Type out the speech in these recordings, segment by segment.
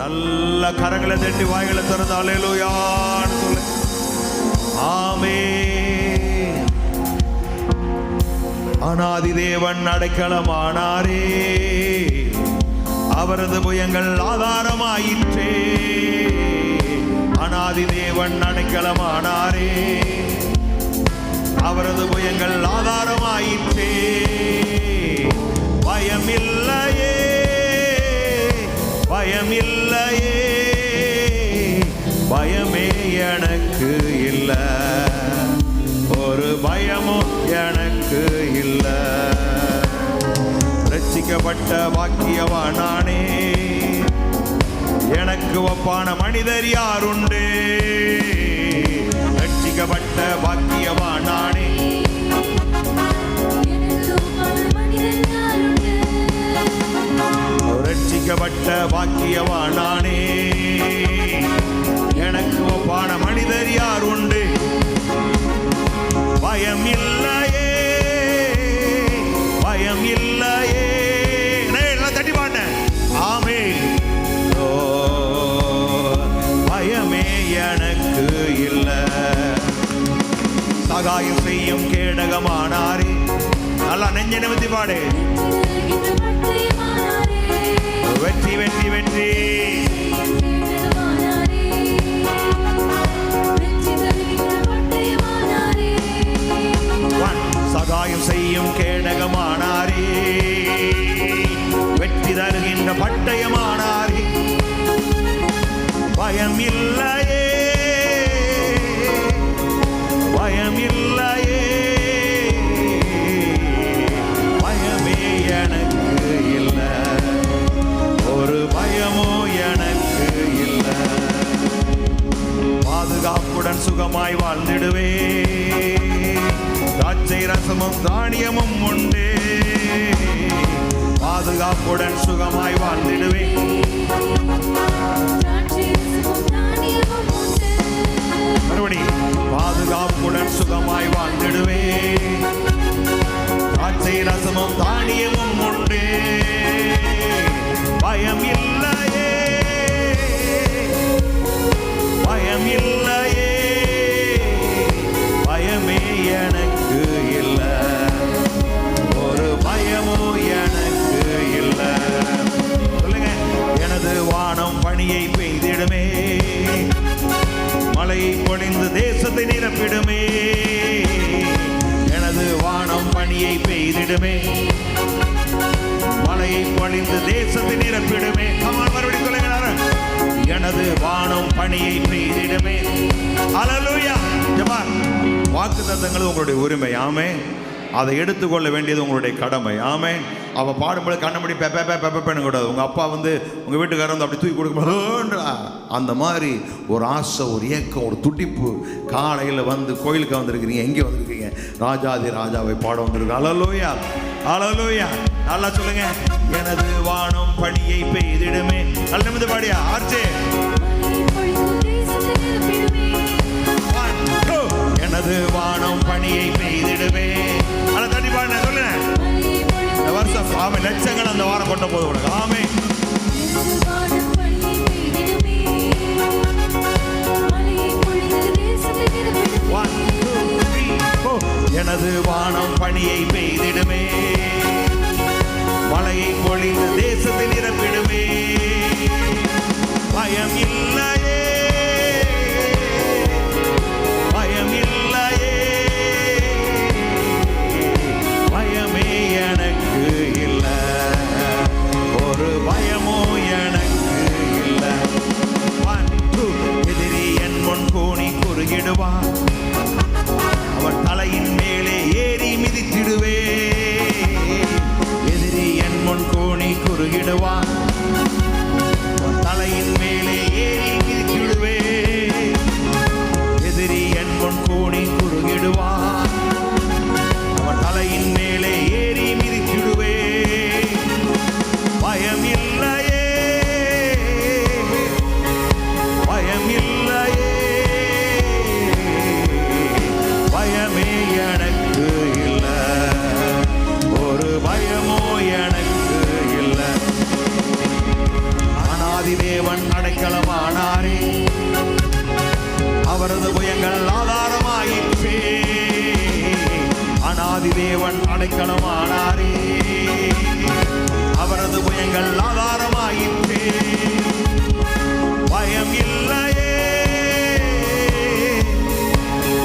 நல்ல கரங்களை தட்டி வாய்களை திறந்து அல்லேலூயான்னு சொல்லு. ஆமென். அநாதி தேவன் அடைக்கலமானாரே, அவரது புயங்கள் ஆதாரமாயிற்றே. அநாதி தேவன் அடைக்கலமானாரே, அவரது புயங்கள் ஆதாரமாயிற்றே. பயமில்லையே, பயமில்லையே, பயமே எனக்கு இல்ல, ஒரு பயமும் எனக்கு இல்ல. ரட்சிக்கப்பட்ட பாக்கியவானானே, எனக்கு ஒப்பான மனிதர் யாருண்டு? ரட்சிக்கப்பட்ட பாக்கியவானானே, ரட்சிக்கப்பட்ட பாக்கியவானானே, எனக்கு ஒப்பான மனிதர் யார் உண்டு? பயம் இல்லையே, பயம் இல்லையே. தட்டி பாட்ட ஆமென். ஓ பயமே எனக்கு இல்ல. சகாயம் செய்யும் கேடகமானாரே, நல்லா நெஞ்ச நிமித்தி பாடு. வெற்றி வெற்றி வெற்றி. சகாயம் செய்யும் கேடகமானாரே, வெற்றி தருகின்ற பட்டயமானாரே. பயம் இல்லையே, பயம் இல்லையே, பயமே எனக்கு இல்ல, ஒரு பயமோ எனக்கு இல்ல. பாதுகாப்புடன் சுகமாய் வாழ்ந்திடுவே, திராட்சை ரசமும் தானியமும் உண்டு. பாதுகாப்புடன் சுகமாய் வாழ்ந்திடுவே, மறுபடி பாதுகாப்புடன் சுகமாய் வாழ்ந்திடுவே, திராட்சை ரசமும் தானியமும் உண்டு. பயம் இல்லையே, பயம் இல்லையே, பயமே எனக்கு இல்ல, ஒரு பயமோ எனக்கு இல்ல. சொல்லுங்க. எனது வானம் பனியை பெய்திடுமே, மழையை பொழிந்து தேசத்தை நிரப்பிடுமே. எனது வானம் பனியை பெய்திடுமே, மழையை பொழிந்து தேசத்தை நிரப்பிடுமே. மறுபடியும் சொல்லுங்க. எனது வானம் பனியை பெய்திடுமே. அல்லேலூயா. வாக்குத்தத்தங்கள் உங்களுடைய உரிமை. ஆமென். அதை எடுத்துக்கொள்ள வேண்டியது உங்களுடைய கடமை. ஆமென். அவள் பாடும்போது கண்ணபடி பெப்பேன்னு கூடாது. உங்கள் அப்பா வந்து உங்கள் வீட்டுக்காரர் வந்து அப்படி தூக்கி கொடுக்க அந்த மாதிரி ஒரு ஆசை, ஒரு ஏக்கம், ஒரு துடிப்பு. காலையில் வந்து கோயிலுக்கு வந்திருக்கிறீங்க, எங்கே வந்திருக்கீங்க? ராஜாதி ராஜாவை பாட வந்திருக்கு. அல்லேலூயா, அல்லேலூயா. நல்லா சொல்லுங்க. எனது வானம் பனியை பெய்திடுமே. நல்ல நிமிந்து பாடியா ஆர்ச்சே. எனது வானம் பனியை பெய்திடுமே. அதை தட்டி பாடு. சொல்லுங்க. இந்த வருஷம் ஆமை லட்சங்கள் அந்த வாரம் கொண்ட போது உனக்கு. ஆமை. எனது வானம் பனியை பெய்திடுமே, மழையை பொழிந்து தேசத்தை நிரப்பிடுமே. பயம் இல்லையே, பயம் இல்லையே, பயமே எனக்கு இல்ல, ஒரு பயமோ எனக்கு தேவன் அடைக்கலமானாரே, அவரது புயங்கள் ஆதாரமாயிற்றே. அநாதி தேவன் அடைக்கலமானாரே, அவரது புயங்கள் ஆதாரமாயிற்றே. பயம் இல்லையே,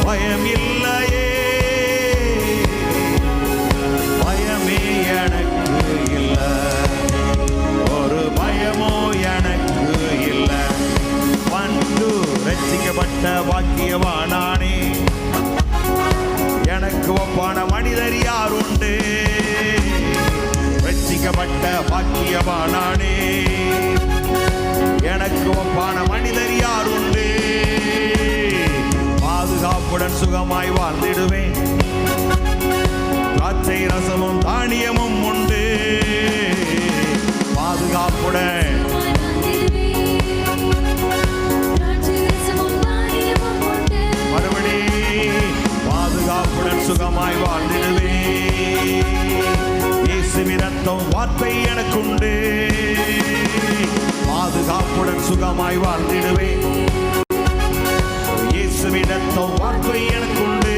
பயம் இல்லையே, பயமே எனக்கு இல்லை, ஒரு பயமோ எனக்கு இல்லை. வந்து ரட்சிக்கப்பட்ட பாக்கியவானானே, எனக்கு ஒப்பான மனிதர் யார் உண்டு? ரட்சிக்கப்பட்ட பாக்கியவானானே, எனக்கு ஒப்பான மனிதர் யார் உண்டு? பாதுகாப்புடன் சுகமாய் வாழ்ந்திடுவேன், திராட்சை ரசமும் தானியமும் உண்டு. பாதுகாப்புடன் மறுபடி பாதுகாப்புடன் சுகமாய் வாழ்ந்திடுவேன். இயேசுவின் ரத்தம் வார்த்தை எனக்குண்டு. பாதுகாப்புடன் சுகமாய் வாழ்ந்திடுவேன். இயேசுவின் ரத்தம் வார்த்தை எனக்குண்டு.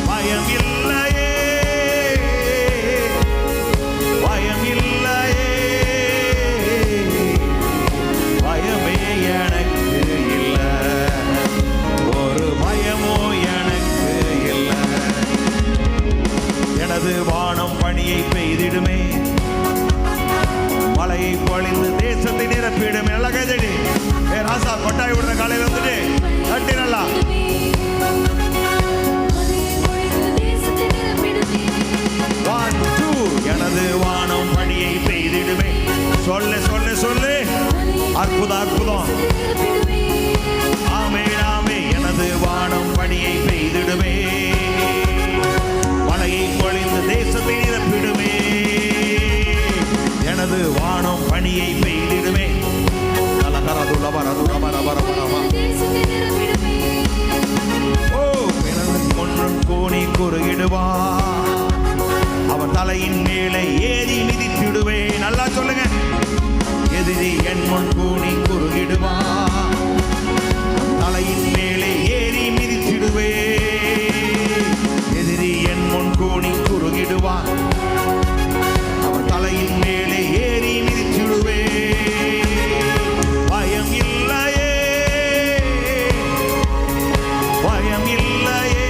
பயம் இல்லையே, பயம் இல்லையே, பயமே எனக்கு இல்லை, ஒரு பயமோ எனக்கு இல்லை. எனது வானம் பணியை பெய்திடுமே, மழையை பொழிந்து தேசத்தை நிரப்பிடுமே. நல்லா கைதடி ராசா கொட்டாய் விடுற காலையில் வந்துட்டு தட்டி நல்லா. எனது வானம் பணியை பெய்திடுமே. சொல்லு சொல்லு சொல்லு, அற்புதம் அற்புதம். ஆமே ஆமே, எனது வானம் பணியை பெய்திடுமே, மழையை பொழிந்து தேசத்தை நிரப்பிடுமே. எனது வானம் பணியை பெய்திடுமே. கோணி குறுகிடுவா, அவன் தலையின் மேலே ஏறி மிதித்திடுவே. நல்லா சொல்லுங்க. எதிரி என் முன் கூணி குறுகிடுவா, தலையின் மேலே ஏறி மிதித்திடுவே. எதிரி என் முன் கூணி குறுகிடுவா, அவன் தலையின் மேலே ஏறி மிதித்திடுவே. பயம் இல்லையே, பயம் இல்லையே,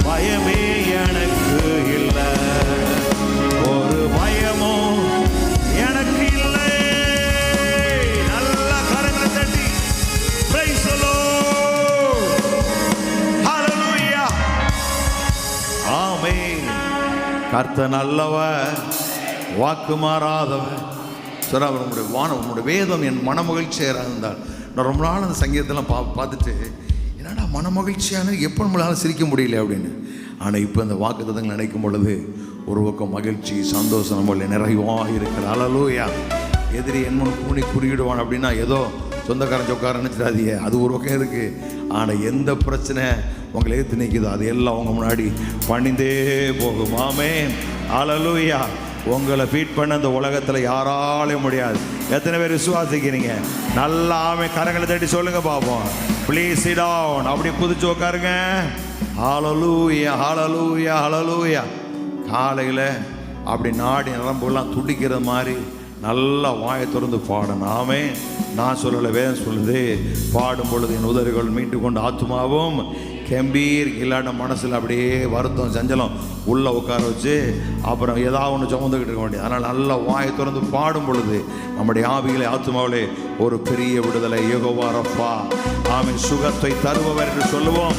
பயமே எனக்கு இல்லை, ஒரு பயமோ எனக்கு இல்லை. நல்ல கரங்களை தட்டி praise the Lord. Hallelujah. ஆமென். கர்த்தர் நல்லவர், வாக்கு மாறாதவர். சார், அவர் உங்களுடைய வேதம் என் மனமகிழ்ச்சியாக இருந்தால். நான் ரொம்ப நாள் அந்த சங்கீதத்தெல்லாம் பார்த்துட்டு என்னடா மனமகிழ்ச்சியான எப்போ நம்மளால சிரிக்க முடியல அப்படின்னு. ஆனால் இப்போ இந்த வாக்குத்தத்தங்கள் நினைக்கும் பொழுது ஒரு பக்கம் மகிழ்ச்சி, சந்தோஷம் நம்மள நிறைவாக இருக்கிற. அல்லேலூயா. எதிரி என் முன் கூணி குறியிடுவான் அப்படின்னா ஏதோ சொந்தக்காரன் சொக்காரன் நினச்சிடாதீங்க, அது ஒரு பக்கம் இருக்குது. ஆனால் எந்த பிரச்சனை உங்களை எதிர்த்து நிற்குதோ அது எல்லாம் உங்கள் முன்னாடி பணிந்தே போகும். ஆமென். அல்லேலூயா. உங்களை ஃபீட் பண்ண அந்த உலகத்தில் யாராலையும் முடியாது. எத்தனை பேர் விசுவாசிக்கிறீங்க? நல்லா ஆமென் கரங்களை தட்டி சொல்லுங்க பார்ப்போம். Please sit down. அப்படி குதிச்சு உட்காருங்க. ஹல்லேலூயா, ஹல்லேலூயா, ஹல்லேலூயா. காலையில் அப்படி நாடி நரம்புலாம் துடிக்கிற மாதிரி நல்லா வாயை திறந்து பாடணும். ஆமென். நான் சொல்லலை, வேதம் சொல்லுது. பாடும் பொழுது என் உதடுகள் மீட்டு கொண்டு ஆத்துமாவும் கம்பீர் இல்லாட்ட மனசில் அப்படியே வருத்தம் சஞ்சலம் உள்ளே உட்கார வச்சு அப்புறம் ஏதாவது ஒன்று சுமந்துக்கிட்டு இருக்க வேண்டியது. அதனால் நல்லா வாயை திறந்து பாடும் பொழுது நம்முடைய ஆவிகளை ஆத்துமாவிலே ஒரு பெரிய விடுதலை. யெகோவா ரப்பா, ஆமென், சுகத்தை தருபவர் என்று சொல்லுவோம்.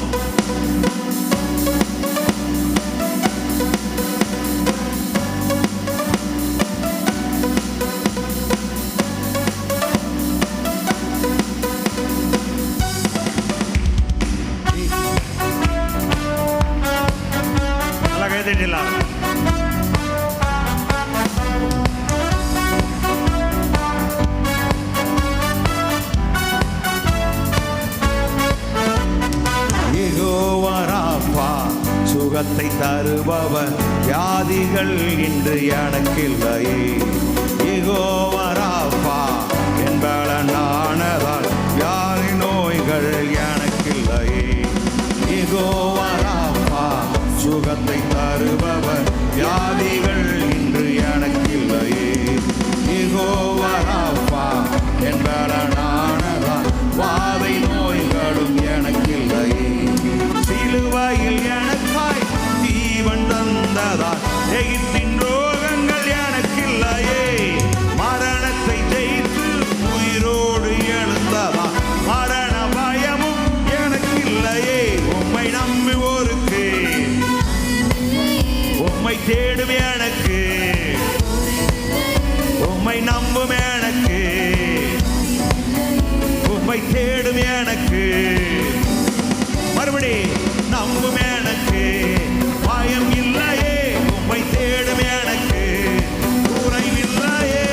சுகத்தை தருபவர், வியாதிகள் இன்று எனக்கில்லையே. உம்மை நம்பும் எனக்கு, உம்மை தேடும் எனக்கு, மறுபடி நம்பும் எனக்கு பயம் இல்லையே, உம்மை தேடும் எனக்கு குறைவில்லையே.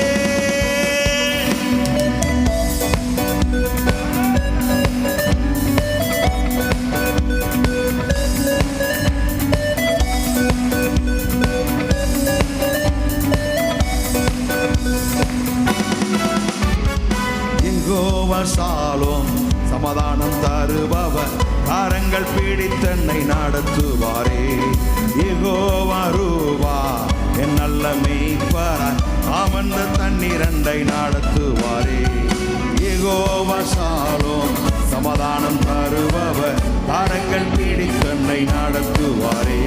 சாலும் சமாதானம் தருபவர், கரங்கள் பிடித்தென்னை நடத்துவாரே. யெகோவா ரூவா என் நல்ல மேய்ப்பராய் அமர்ந்த தண்ணீரண்டை நடத்துவாரே. யெகோவா சாலும் சமாதானம் தருபவர், கரங்கள் பிடித்தென்னை நடத்துவாரே.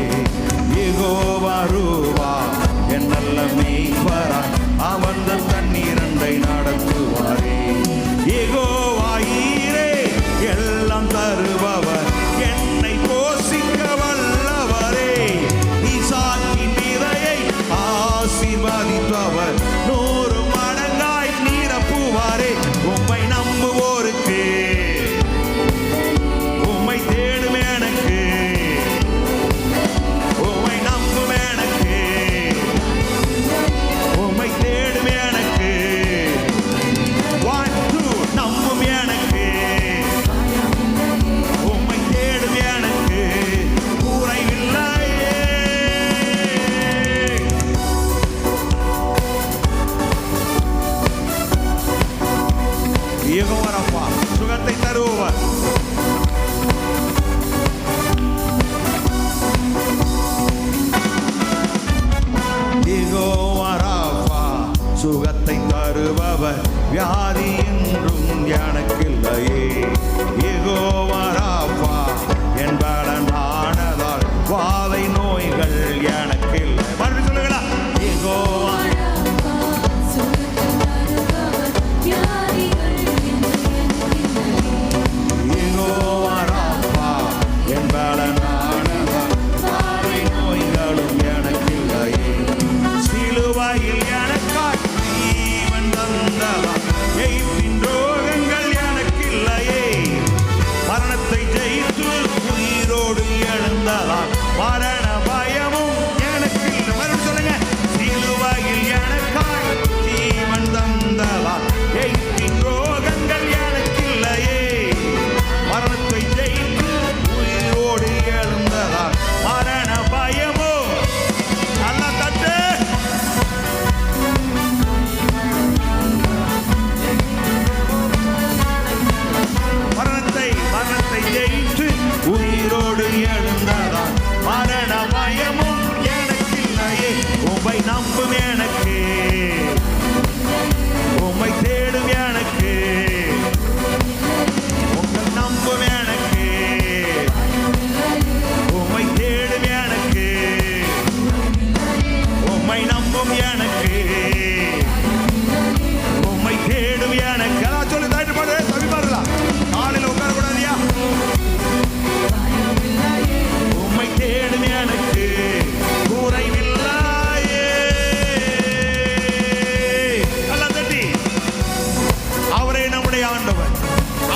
யெகோவா ரூவா என் நல்ல மேய்ப்பராய் அமர்ந்த தண்ணீரண்டை நடத்துவாரே. யெகோவா ஈரே எல்லாம் தருபவர், என்னை போஷிக்க வல்லவரே. ஈசாக்கின் விதையை ஆசீர்வதிப்பவர், 100 மடங்காய் நிரப்புவாரே. உம்மை நம்புவோருக்கு, உம்மை தேடும் எனக்கு, உம்மை நம்பும் எனக்கு, உம்மை தேடும் எனக்கு, நம்பும் எனக்கு, உம்மை தேடும் எனக்கு குறைவில்லையே. யெகோவா ரப்பா சுகத்தை தருபவர், யெகோவா ரப்பா சுகத்தை தருபவர், வியாதி என்றும் எனக்கில்லையே. யெகோவா ரப்பா என் பலனானதால் வாதை நோய்கள் எனக்கில்லை. மறுபடியும் சொல்லுங்களா, யெகோவா யெகோவா ரப்பா என் பலனானதால் வாதை நோய்களும் எனக்கில்லையே. சிலுவையில் எனக்காய் ஜீவன் தந்ததால் எய்ப்பின் ரோகங்கள் எனக்கில்லையே. மரணத்தை ஜெயித்து உயிரோடு எழுந்ததால் மரண பயமும் எனக்கில்லை. மறுபடியும் சொல்லுங்க, சிலுவையில் எனக்காய் ஜீவன் தந்ததால் எய்ப்பின் ரோகங்கள் எனக்கில்லையே. மரணத்தை ஜெயித்து உயிரோடு எழுந்ததால் மரண பயமும். நல்லா தட்டு. மரணத்தை ஜெயித்து உயிரோடு எழுந்ததால் மரண பயமும் எனக்கில்லையே. உம்மை நம்பும் எனக்கு, உம்மை தேடும் எனக்கு, உங்கள் நம்பும் எனக்கு, உம்மை தேடும் எனக்கு, உம்மை நம்பும் எனக்கு, உம்மை தேடும் எனக்கு. எல்லாம் சொல்லி தாய்ட்டு பாடு, தவி பாடலாம். காலையில் உட்காரக்கூடாதியா. உம்மை தேடும் எனக்கு குறைவில்லையே. எல்லாம் தட்டி. அவரே நம்முடைய ஆண்டவர்,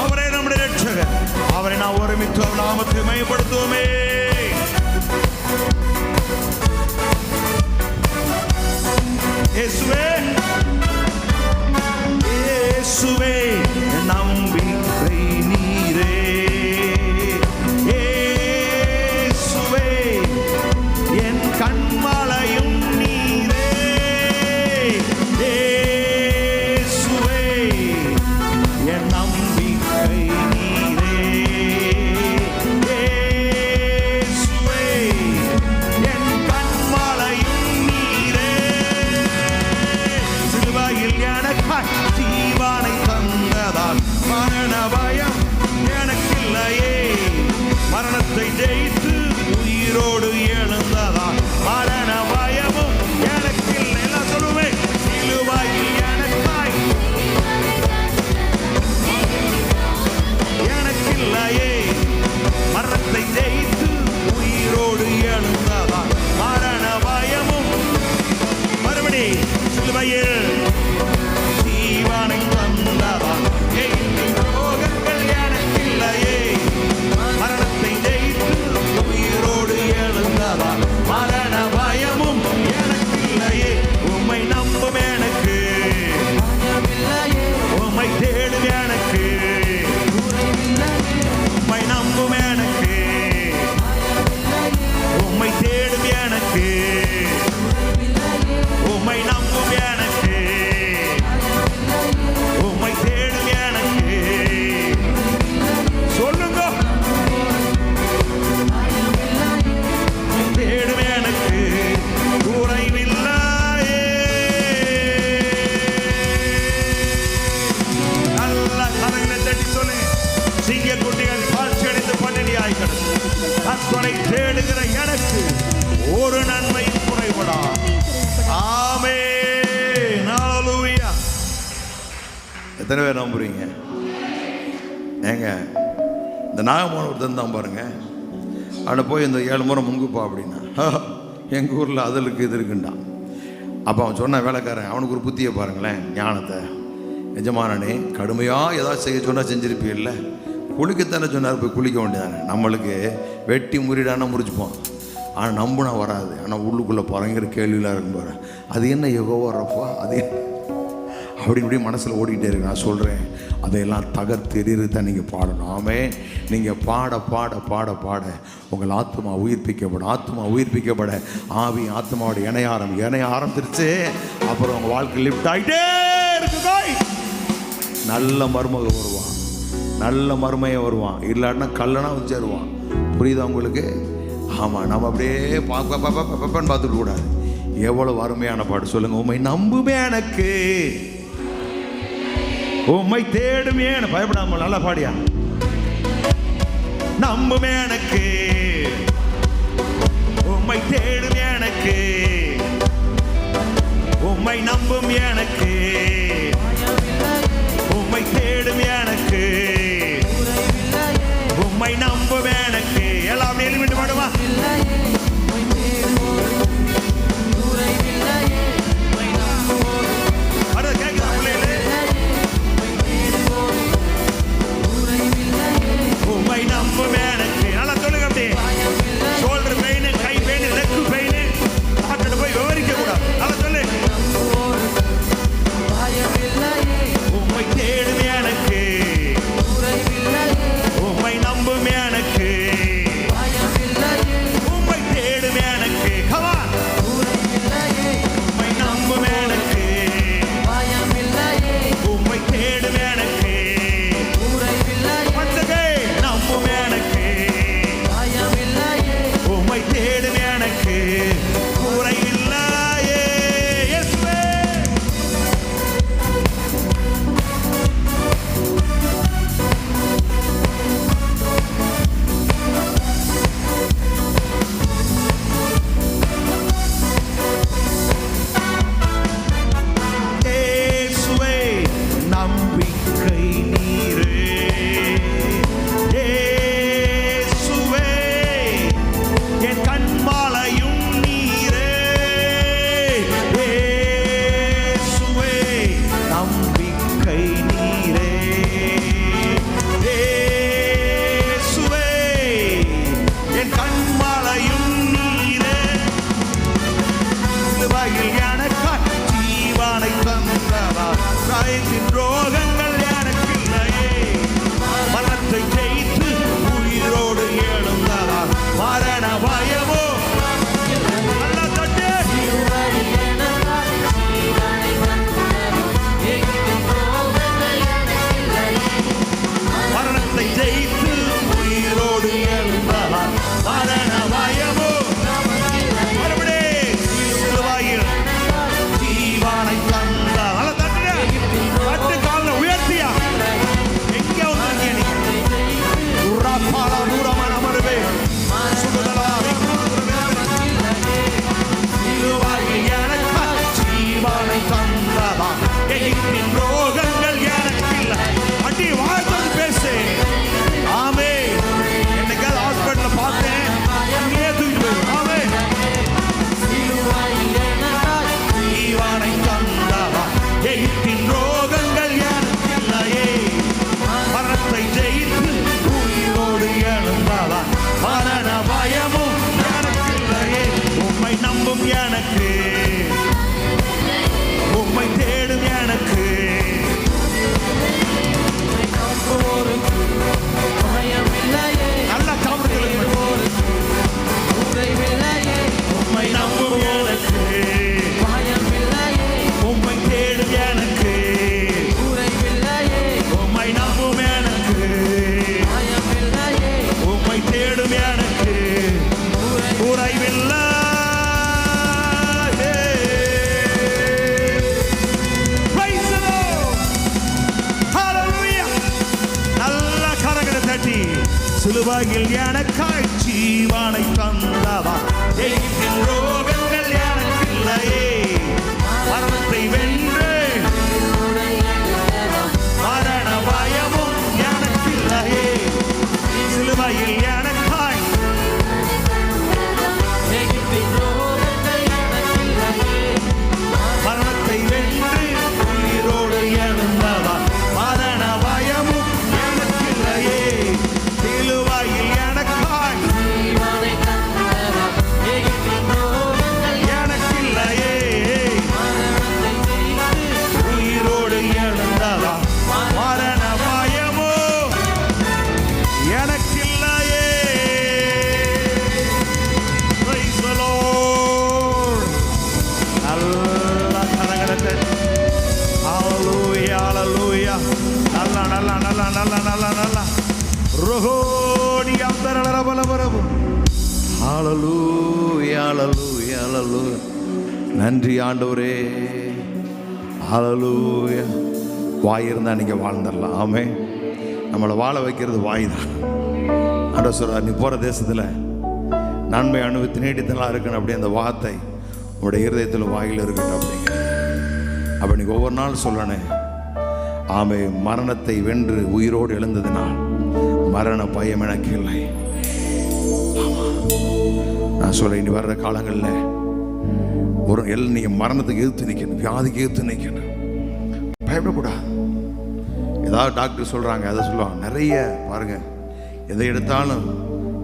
அவரே நம்முடைய ரட்சகர், அவரை நாம் ஒருமித்து அவர் நாமத்தை மகிமைப்படுத்துவோமே. இயேசுவே, இயேசுவே நம்பிக்கை நீரே. இயேசுவே என் கண்மலையும் நீரே. இயேசுவே என் நம்பிக்கை நீரே. இயேசுவே என் கண்மலையும் நீரே. சிலுவையில் எனக்காய் ஜீவனை தந்ததால் மரண பயம் எனக்கில்லையே. மரணத்தை ஜெயித்து உயிரோடு எழுந்ததால் மரண பயமும் எனக்கில்லை. எல்லாம் சொல்லுவேன், சிலுவையில் எனக்காய் எனக்கில்லையே. மரணத்தை ஜெயித்து உயிரோடு எழுந்ததால் மரண பயமும். மறுபடி சிலுவையில் எத்தனை பேர் நம்புறீங்க? ஏங்க இந்த நாகமோகன் ஒருத்தன் தான் பாருங்க, அவனை போய் இந்த 7 முறை முங்குப்பா அப்படின்னா, எங்கள் ஊரில் அதில் இது இருக்குண்டான். அப்போ அவன் சொன்ன வேலைக்காரன் அவனுக்கு ஒரு புத்தியை பாருங்களேன், ஞானத்தை. எஜமானனே, கடுமையாக ஏதாவது செய்ய சொன்னால் செஞ்சிருப்பீல்ல, குளிக்கத்தானே சொன்னார், போய் குளிக்க வேண்டியதானே. நம்மளுக்கு வெட்டி முறிடானா முறிச்சுப்போம், ஆனால் நம்புனா வராது. ஆனால் உள்ளுக்குள்ளே பறங்கிற கேள்வியெலாம் இருக்கும் பாரு, அது என்ன யெகோவா ரப்பா, அது அப்படி இப்படி மனசில் ஓடிக்கிட்டே இருக்கு. நான் சொல்கிறேன், அதையெல்லாம் தகர்த்து எறியதான் நீங்கள் பாடணும். ஆமே, நீங்கள் பாட பாட பாட பாட உங்கள் ஆத்மா உயிர்ப்பிக்கப்பட, ஆத்மா உயிர்ப்பிக்கப்பட ஆவி ஆத்மாவோட இணைய ஆரம்பிச்சிருச்சு. அப்புறம் உங்கள் வாழ்க்கை லிஃப்ட் ஆகிட்டே இருக்கு. நல்ல மருமக வருவான், நல்ல மருமையை வருவான், இல்லாட்டினா கல்லனா வந்து சேருவான். புரியுதா உங்களுக்கு? ஆமாம், நம்ம அப்படியே பார்ப்பன்னு பார்த்துக்க கூடாது. எவ்வளவு அருமையான பாட்டு சொல்லுங்க. உண்மை நம்புமே எனக்கு, உம்மை தேடுமே, பயப்படாம நல்லா பாடியா. நம்புமே எனக்கு, உம்மை தேடுமே எனக்கு, உம்மை நம்பும் எனக்கு, உம்மை தேடும் எனக்கு, உம்மை நம்பும் எனக்கு. எல்லாம் எழுமிட்டு பாடுவா. உம்மை நம்பும் எனக்கு. நல்லா சொல்லுங்க. அப்படியே ஷோல்டர் பெயின், கை பெயின், லெக் பெயின், டாக்டர் போய் விவரிக்க கூடாது. நல்லா சொல்லு. உம்மை தேடும் எனக்கு, உம்மை நம்பும் எனக்கு, உம்மை தேடும் எனக்கு. Come on. உம்மை நம்பும் எனக்கு, உம்மை தேடும் எனக்கு, நம்பும் எனக்கு, உம்மை தேடும் எனக்கு, குறைவில்லையே. இயேசுவே நம்பிக்கை நீரே, இயேசுவே என் கண்மாலையும் நீரே, இயேசுவே நம்பிக்கை நீரே, இயேசுவே என் கண்மாலையும் நீரே. சிலுவையில் எனக்காய் ஜீவனை தந்தவர், சாயத்தின் ரோகங்கள் எனக்கு இல்லையே, மரணத்தை ஜெயித்து உயிரோடு எழுந்தவர், மரண பயமோ நல்லா தட்டு. மரணத்தை ஜெயித்து உயிரோடு எழுந்தவர், மரண பயமோ மறுபடியும் சிலுவையில் ஜீவனை தந்தவர். நல்லா தட்டு. தட்டு காலில் உயர்த்தியா. எங்கே வந்திருக்கீங்க நீ? உராப்பாலா தூரமான அமர்வே சுடுதலாவை சிலுவையில் எனக்காய் ஜீவனை தந்தவர், எகிப்தின் ரோகங்கள் எனக்கு இல்லை. அடி வாழ்த்து பேசு. ஆமே, என்னைக்காவது ஹாஸ்பிட்டலில் பார்த்தேன், அங்கேயே தூக்கிட்டு போயிடும். ஆமே, ஜீவனை தந்தவர், எகிப்தின் ரோகங்கள் எனக்கு இல்லையே, மரணத்தை ஜெயித்து உயிரோடு எழுந்தவர், மரண பயமும் எனக்கு இல்லையே. உம்மை நம்பும் எனக்கு, உம்மை தேடும் எனக்கு, நல்ல தமிழ் உம்மை நம்பும் எனக்கு, உம்மை தேடும் எனக்கு, உம்மை நம்பும் எனக்கு, உம்மை தேடும் எனக்கு, குறைவில்லை. Praise the Lord. Hallelujah. நல்ல கரங்களை தட்டி. சிலுவையில் எனக்காய் ஜீவனை தந்தவர், எகிப்தின் ரோகங்கள் எனக்கு இல்லையே, மரணத்தை வென்று ஹalleluya ஹalleluya நல்லா நல்லா நல்லா நல்லா நல்லா நல்லா ரோஹோடி அந்தரலபலபரபு ஹalleluya ஹalleluya ஹalleluya நன்றி ஆண்டவரே ஹalleluya வாய் இருந்தா நீங்க வாழ்ந்துடலாம் ஆமென் நம்மளை வாழ வைக்கிறது வாய் தான் ஆண்டவர் சொல்றார் நீ போற தேசத்துல நன்மை அனுபவித்து நீடித்தலாம் இருக்கணும் அப்படி அந்த வார்த்தை உங்களுடைய இருதயத்தில் வாயில் இருக்கட்டும் அப்படிங்க அப்போ நீங்கள் ஒவ்வொரு நாள் சொல்லணும் ஆமை மரணத்தை வென்று உயிரோடு எழுந்ததுனால் மரண பயம் எனக்கு இல்லை. நான் சொல்றேன் இனி வர்ற காலங்களில் ஒரு நீங்கள் மரணத்துக்கு எதிர்த்து நிற்கணும், வியாதிக்கு எதிர்த்து நிற்கணும், பயப்படக்கூடாது. ஏதாவது டாக்டர் சொல்கிறாங்க அதை சொல்லுவாங்க. நிறைய பாருங்கள் எதை எடுத்தாலும்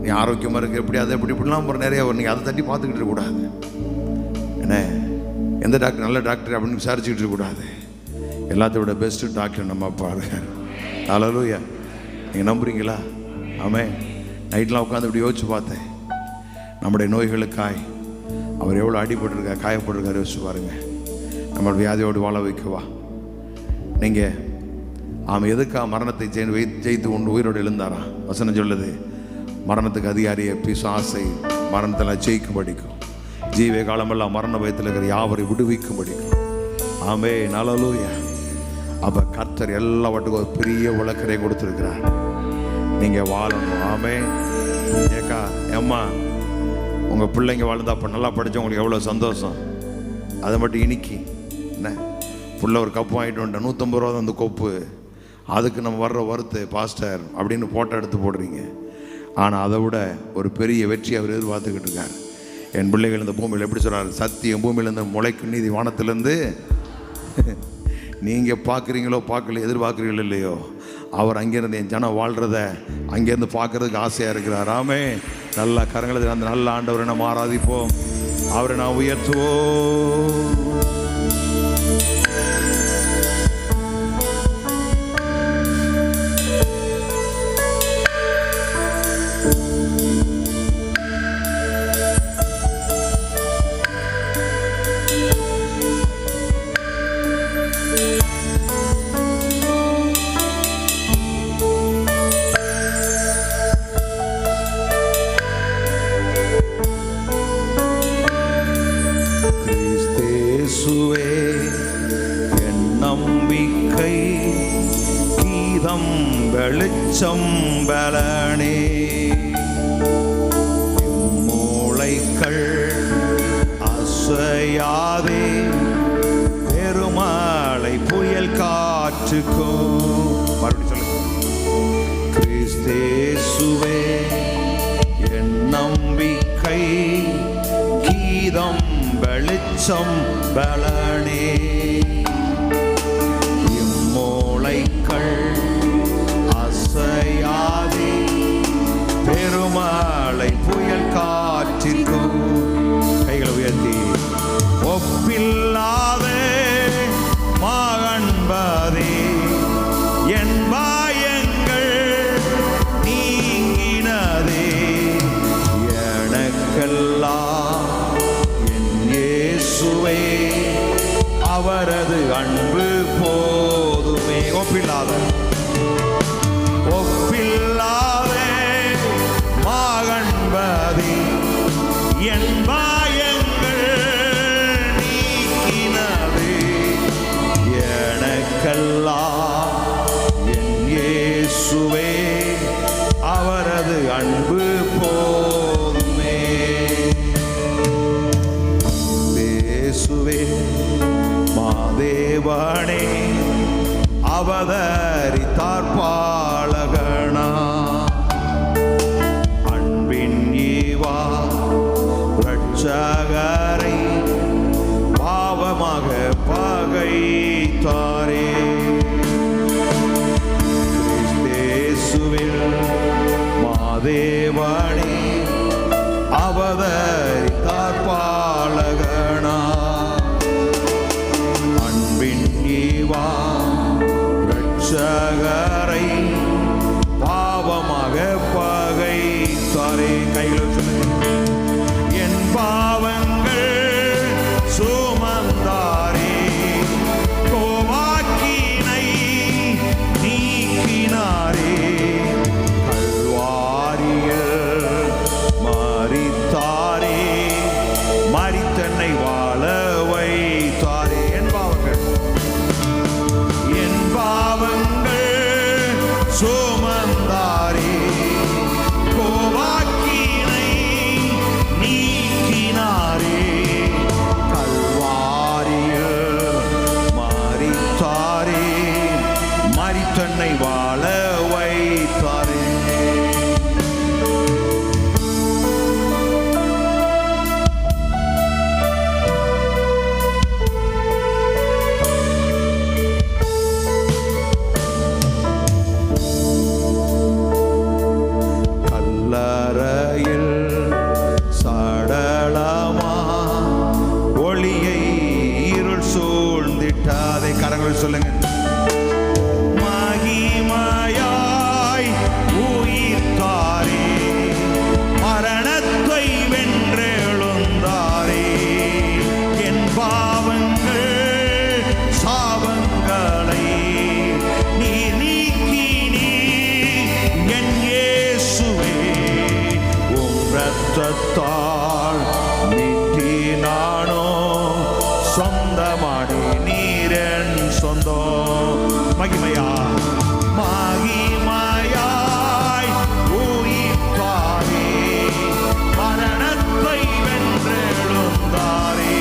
நீ ஆரோக்கியமாக இருக்க எப்படி அதை எப்படி இப்படிலாம் நிறைய நீங்கள் அதை தட்டி பார்த்துக்கிட்டு இருக்கக்கூடாது. என்ன எந்த டாக்டர் நல்ல டாக்டர் அப்படின்னு விசாரிச்சுக்கிட்டு இருக்கக்கூடாது. எல்லாத்தையும் விட பெஸ்ட்டு டாக்டர் நம்ம அப்பா இருக்கார். ஹல்லேலூயா. நீங்கள் நம்புறீங்களா? ஆமென். நைட்லாம் உட்காந்து இப்படி யோசிச்சு பார்த்தேன், நம்முடைய நோய்களுக்காய் அவர் எவ்வளோ அடிபட்டிருக்கார், காயப்பட்டிருக்காரு யோசிச்சு பாருங்கள். நம்ம வியாதியோடு வாழ வைக்கவா? நீங்கள் அவன் எதுக்காக மரணத்தை ஜெயித்து கொண்டு உயிரோடு எழுந்தாரா? வசனம் சொல்லுது, மரணத்துக்கு அதிகாரியை பிசாசை மரணத்தில் ஜெயிக்கும் படிக்கும், ஜீவே காலமெல்லாம் மரண பயத்தில் இருக்கிற யாவரை விடுவிக்கும் படிக்கும். ஆமே ஹல்லேலூயா. அப்போ கர்த்தர் எல்லாவற்றுக்கும் ஒரு பெரிய விளக்கரை கொடுத்துருக்கிறார். நீங்கள் வாழணும். ஆமே. ஏக்கா ஏம்மா உங்கள் பிள்ளைங்க வாழ்ந்தா அப்போ நல்லா படித்தா உங்களுக்கு எவ்வளோ சந்தோஷம். அதை மட்டும் இன்னைக்கு என்ன புள்ள ஒரு கப்பு வாங்கிட்டு வந்துட்டேன், 150 ரூபா அந்த கொப்பு, அதுக்கு நம்ம வர்ற வருத்து பாஸ்டர் அப்படின்னு ஃபோட்டோ எடுத்து போடுறீங்க. ஆனால் அதை விட ஒரு பெரிய வெற்றி அவர் எதிர்பார்த்துக்கிட்டு இருக்கார். என் பிள்ளைகள் இந்த பூமியில் எப்படி சொல்கிறார், சத்தியம் பூமியிலேருந்து முளைக்கும், நீதி வானத்திலேருந்து. நீங்கள் பார்க்குறீங்களோ பார்க்கல, எதிர்பார்க்குறீங்களோ இல்லையோ, அவர் அங்கேருந்து என் ஜனம் வாழ்கிறத அங்கேருந்து பார்க்குறதுக்கு ஆசையாக இருக்கிறார். ஆமே. நல்ல கரங்களை அந்த நல்ல ஆண்டவரை நம்ம ஆராதிப்போம், அவரை நான் உயர்த்துவோம். வெளிச்சம் பலனே மூளைகள் அசையாதே, பெருமாளை புயல் காற்றுக்கும். மறுபடியும் சொல்லுங்க. கிறிஸ்தேசுவே என் நம்பிக்கை, கீதம் வெளிச்சம் பலனே இம்மூளைகள் அசையாதே, பெருமாளை புயல் காற்றிற்கும். கைகளை உயர்த்தி ஒப்பில்லாத மகன்பதே என் பாயங்கள் நீங்கினதே, எனக்கெல்லாம் என் இயேசுவே அவரது அன்பு போதுமே. ஒப்பில்லாத மகன்பதி என் பாயங்கள் நீக்கினது, எனக்கெல்லாம் என் இயேசுவே அவரது அன்பு போதுமே. இயேசுவே மாதேவனே அவதரித்தார் பாலகனா, அன்பின் ஈவா ரட்சகரை பாவமாக பகைத்தாரே. கிறிஸ்தேசுவில் மாதேவனே அவதரித்தார் பாலகனா, அன்பின் ஈவா ரட்சகரை பாவமாக பகைத்தாரே. கையில் சொல்லுங்க. என் பாவங்கள் சுமந்தாரே, கோவாக்கி தன்னை வாழ வைத்தாரே. கல்லறையில் சடலமா ஒளியை இருள் சூழ்ந்திட்டாதே. கரங்கள் சொல்லுங்க. மகிமையாய் உயிர்த்தாரே, மரணத்தை வென்றெழுந்தாரே. என் பாவங்கள் சாபங்களை நீ நீக்கினீ என் இயேசுவே. உம் இரத்தத்தால் மீட்டினானோ சொந்தமாடி நீரன் சொந்தம். மகிமையா மகிமையாய் உயிர்த்தாரே, மரணத்தை வென்றெழுந்தாரே.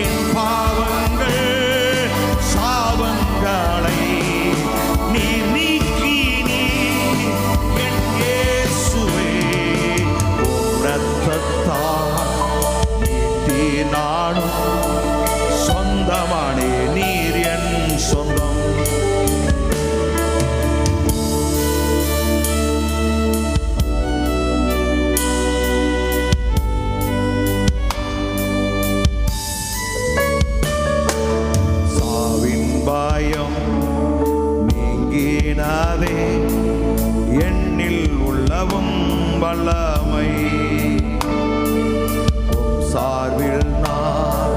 என் பாவங்கள் சாபங்களை நீ நீக்கினீ என் இயேசுவே. உம் இரத்தத்தால் மீட்டினானும் சொந்தமானே நீர் என் சொந்தம். சாவின் பயம் நீங்கினதே, எண்ணில் உள்ளவும் வல்லமை. சார்பில் நான்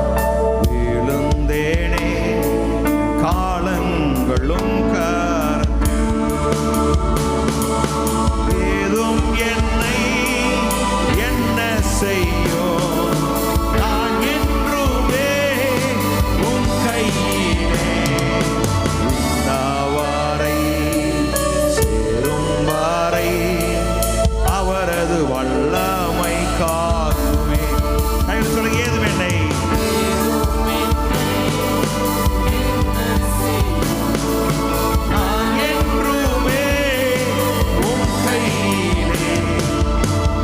விழுந்தேனே, காலங்களும் ஏதும் என்னை என்ன செய்யும், நான் என்றுமே உன் கையிலே. விண்ணவரை சேரும் வரை அவரது வல்லமை காக்குமே. சொல்லுங்க. ஏதும் என்னை நான் என்றுமே உன் கையிலே.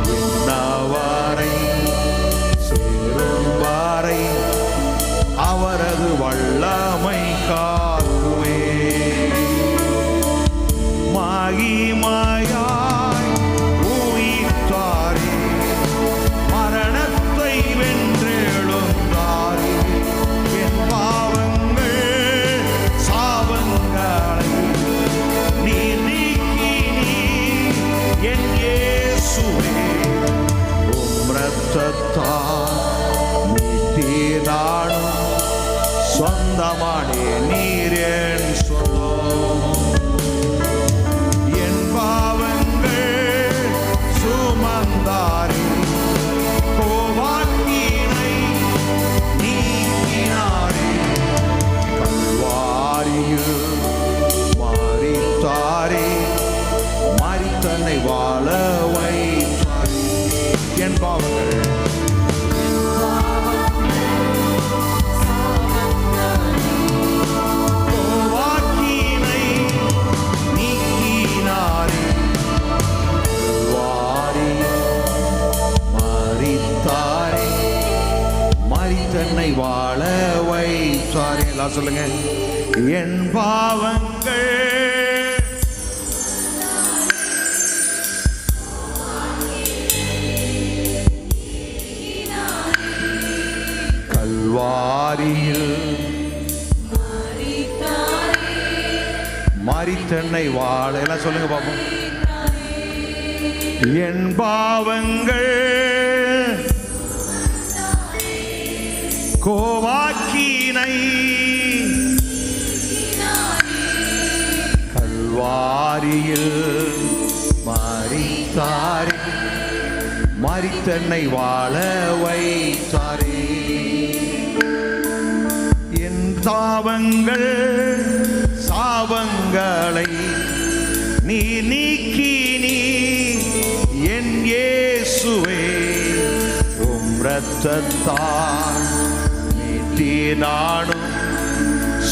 விண்ணவரை சேரும் வரை அவரது வல்லமை காக்குமே. மகிமையாய் உயிர்த்தாரே, மரணத்தை வென்றெழுந்தாரே. என் பாவங்கள் சாபங்களை நீ நீக்கினீ என் இயேசுவே. உம் இரத்தத்தால் மீட்டினானும் சொந்தமானே நீர் என் சொந்தம். என் பாவங்கள் சுமந்தாரே, கோவாக்கினை நீக்கினாரே. கல்வாரியில் மரித்தாரே, மரித்தன்னை வாழ வைத்தாரே. என் பாவங்கள் கோவாக்கினை நீக்கினாரே. மரித்தாரே, மரித்தன்னை வாழ வைத்தாரே. எல்லாம் சொல்லுங்க. என் பாவங்கள் கல்வாரியில் மரித்தன்னை வாழ. எல்லாம் சொல்லுங்க பாப்போம். என் பாவங்கள் கோவாக்கினை கல்வாரியில் மரித்தாரே, மரித்தன்னை வாழ வைத்தாரே. என் தாவங்கள் சாபங்களை நீ நீக்கினீ என் இயேசுவே. உம் இரத்தத்தால் மீட்டினானும்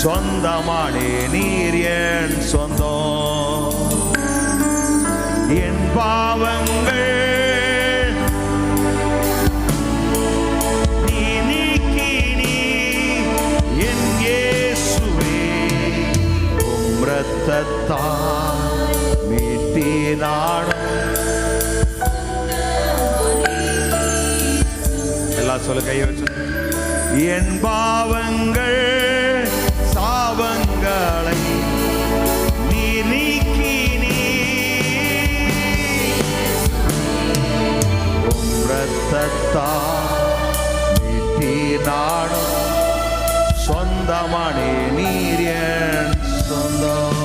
சொந்தமானே நீர் என் சொந்தம். என் பாவங்கள் நீ நீக்கினீ என் இயேசுவே, உம் இரத்தத்தால் மீட்டினாடும். எல்லாம் சொல்ல கையை வச்சு. என் பாவங்கள் சாபங்களை நீ நீக்கினீ, உம் இரத்தத்தால் மீட்டினாடும். சொந்தமானே நீர் என் சொந்தம்.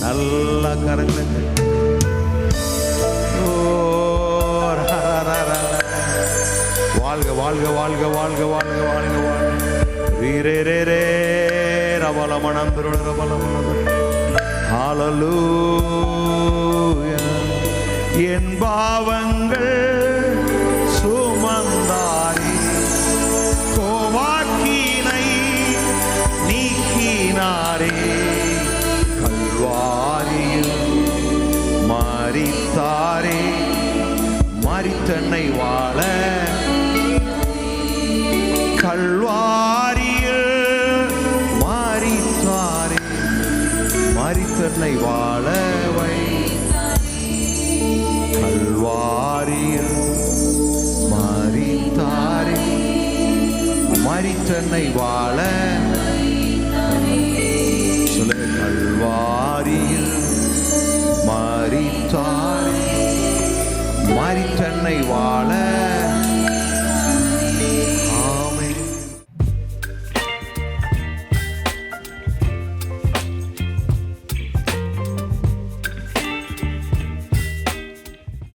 நல்ல கரங்களுக்கு வாழ்க வாழ்க வாழ்க வாழ்க வாழ்க வாழ்க வாழ்க. வீரே ரே ரே ரவலமணம் ரவலமணம். ஹல்லேலூயா. என் பாவங்கள் சுமந்தாரே, கோவாக்கினை நீக்கினாரே, கல்வாரியில் மரித்தாரே, மரித்தன்னை வாழ கல்வாரியில் மரித்தாரே, மரித்தன்னை வாழ வை. கல்வாரியில் மரித்தாரே, மரித்தன்னை வாழ சொல்ல. கல்வாரியில் மரித்தாரே, மரித்தன்னை வாழ